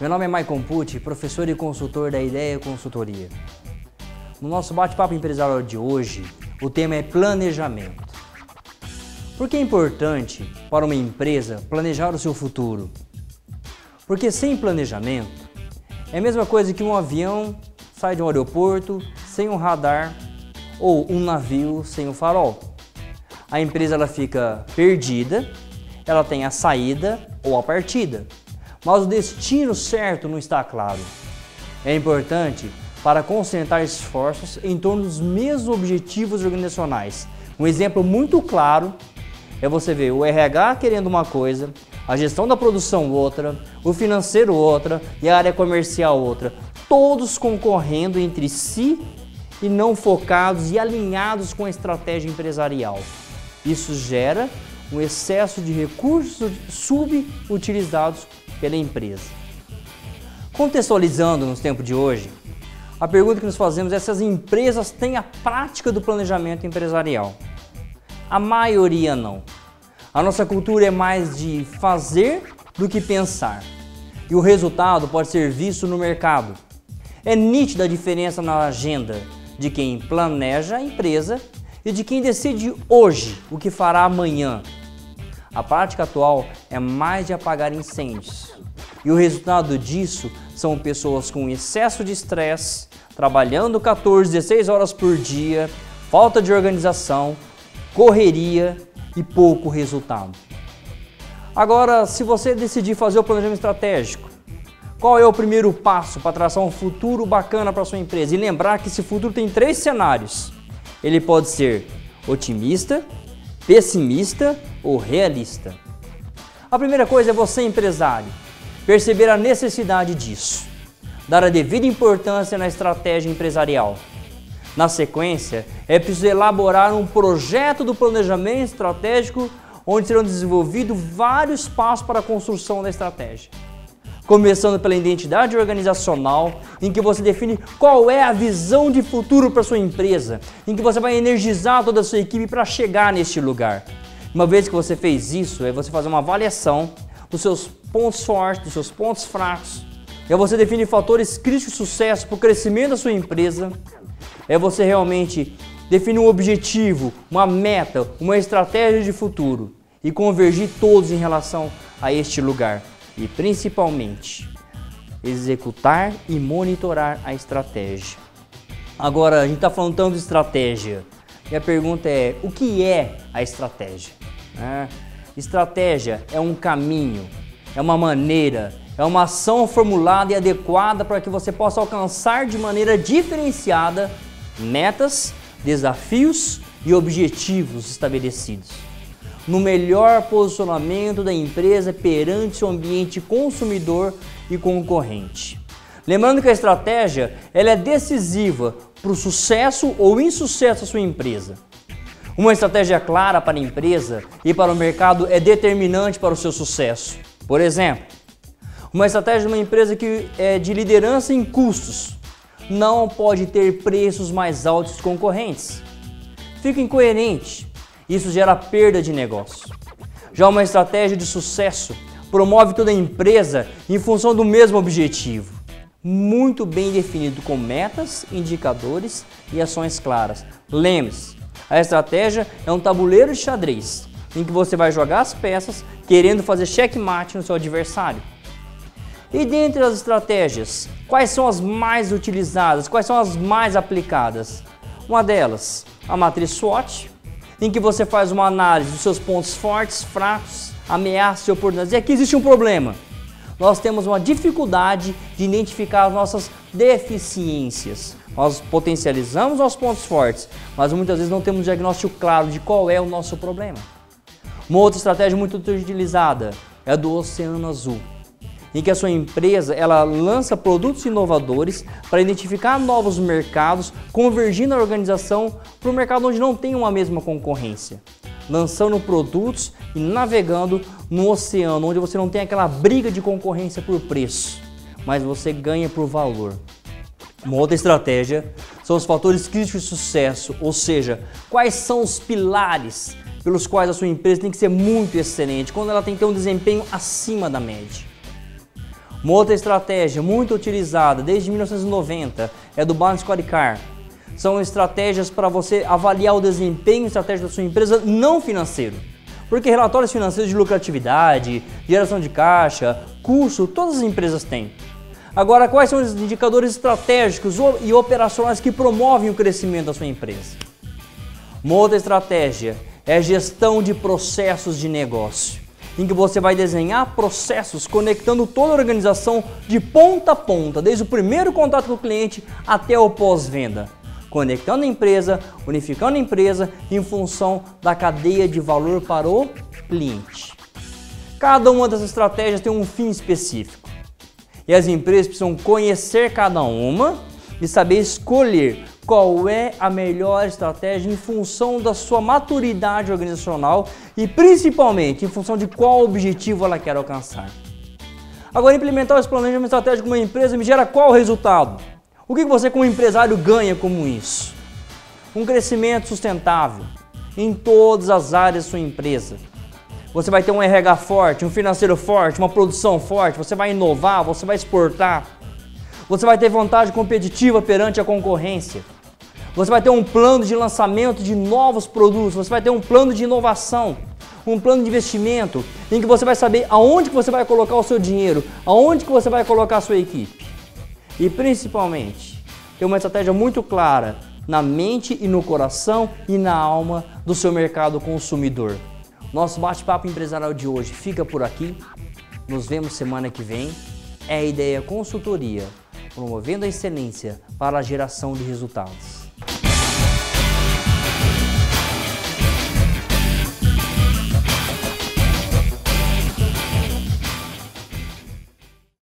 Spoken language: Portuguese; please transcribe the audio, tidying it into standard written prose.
Meu nome é Maicon Pucci, professor e consultor da Ideia Consultoria. No nosso bate-papo empresarial de hoje, o tema é planejamento. Por que é importante para uma empresa planejar o seu futuro? Porque sem planejamento, é a mesma coisa que um avião sai de um aeroporto sem um radar ou um navio sem um farol. A empresa ela fica perdida, ela tem a saída ou a partida, mas o destino certo não está claro. É importante para concentrar esforços em torno dos mesmos objetivos organizacionais. Um exemplo muito claro é você ver o RH querendo uma coisa, a gestão da produção outra, o financeiro outra e a área comercial outra, todos concorrendo entre si e não focados e alinhados com a estratégia empresarial. Isso gera um excesso de recursos subutilizados pela empresa. Contextualizando nos tempos de hoje, a pergunta que nos fazemos é se as empresas têm a prática do planejamento empresarial. A maioria não. A nossa cultura é mais de fazer do que pensar. E o resultado pode ser visto no mercado. É nítida a diferença na agenda de quem planeja a empresa e de quem decide hoje o que fará amanhã. A prática atual é mais de apagar incêndios. E o resultado disso são pessoas com excesso de estresse, trabalhando 14, 16 horas por dia, falta de organização, correria e pouco resultado. Agora, se você decidir fazer o planejamento estratégico, qual é o primeiro passo para traçar um futuro bacana para a sua empresa? E lembrar que esse futuro tem 3 cenários. Ele pode ser otimista, pessimista ou realista. A primeira coisa é você, empresário, perceber a necessidade disso, dar a devida importância na estratégia empresarial. Na sequência, é preciso elaborar um projeto do planejamento estratégico onde serão desenvolvidos vários passos para a construção da estratégia. Começando pela identidade organizacional, em que você define qual é a visão de futuro para sua empresa, em que você vai energizar toda a sua equipe para chegar neste lugar. Uma vez que você fez isso, é você fazer uma avaliação dos seus pontos fortes, dos seus pontos fracos, é você definir fatores críticos de sucesso para o crescimento da sua empresa, é você realmente definir um objetivo, uma meta, uma estratégia de futuro e convergir todos em relação a este lugar. E principalmente, executar e monitorar a estratégia. Agora, a gente está falando tanto de estratégia, e a pergunta é, o que é a estratégia? Estratégia é um caminho, é uma maneira, é uma ação formulada e adequada para que você possa alcançar de maneira diferenciada metas, desafios e objetivos estabelecidos, no melhor posicionamento da empresa perante seu ambiente consumidor e concorrente. Lembrando que a estratégia ela é decisiva para o sucesso ou insucesso da sua empresa. Uma estratégia clara para a empresa e para o mercado é determinante para o seu sucesso. Por exemplo, uma estratégia de uma empresa que é de liderança em custos não pode ter preços mais altos que os concorrentes. Fica incoerente. Isso gera perda de negócio. Já uma estratégia de sucesso promove toda a empresa em função do mesmo objetivo, muito bem definido com metas, indicadores e ações claras. Lembre-se, a estratégia é um tabuleiro de xadrez, em que você vai jogar as peças querendo fazer checkmate no seu adversário. E dentre as estratégias, quais são as mais utilizadas, quais são as mais aplicadas? Uma delas, a matriz SWOT, em que você faz uma análise dos seus pontos fortes, fracos, ameaças e oportunidades. E aqui existe um problema. Nós temos uma dificuldade de identificar as nossas deficiências. Nós potencializamos nossos pontos fortes, mas muitas vezes não temos um diagnóstico claro de qual é o nosso problema. Uma outra estratégia muito utilizada é a do Oceano Azul, em que a sua empresa ela lança produtos inovadores para identificar novos mercados, convergindo a organização para um mercado onde não tem uma mesma concorrência, lançando produtos e navegando no oceano, onde você não tem aquela briga de concorrência por preço, mas você ganha por valor. Uma outra estratégia são os fatores críticos de sucesso, ou seja, quais são os pilares pelos quais a sua empresa tem que ser muito excelente, quando ela tem que ter um desempenho acima da média. Uma outra estratégia muito utilizada desde 1990 é do Balance Scorecard. São estratégias para você avaliar o desempenho estratégico da sua empresa não financeiro. Porque relatórios financeiros de lucratividade, geração de caixa, custo, todas as empresas têm. Agora, quais são os indicadores estratégicos e operacionais que promovem o crescimento da sua empresa? Uma outra estratégia é a gestão de processos de negócio, em que você vai desenhar processos conectando toda a organização de ponta a ponta, desde o primeiro contato com o cliente até o pós-venda, conectando a empresa, unificando a empresa em função da cadeia de valor para o cliente. Cada uma dessas estratégias tem um fim específico e as empresas precisam conhecer cada uma e saber escolher qual é a melhor estratégia em função da sua maturidade organizacional e principalmente em função de qual objetivo ela quer alcançar. Agora, implementar esse planejamento estratégico de uma empresa me gera qual resultado? O que você como empresário ganha com isso? Um crescimento sustentável em todas as áreas da sua empresa. Você vai ter um RH forte, um financeiro forte, uma produção forte, você vai inovar, você vai exportar. Você vai ter vantagem competitiva perante a concorrência. Você vai ter um plano de lançamento de novos produtos, você vai ter um plano de inovação, um plano de investimento, em que você vai saber aonde que você vai colocar o seu dinheiro, aonde que você vai colocar a sua equipe. E principalmente, ter uma estratégia muito clara na mente e no coração e na alma do seu mercado consumidor. Nosso bate-papo empresarial de hoje fica por aqui. Nos vemos semana que vem. É a Ideia Consultoria, promovendo a excelência para a geração de resultados.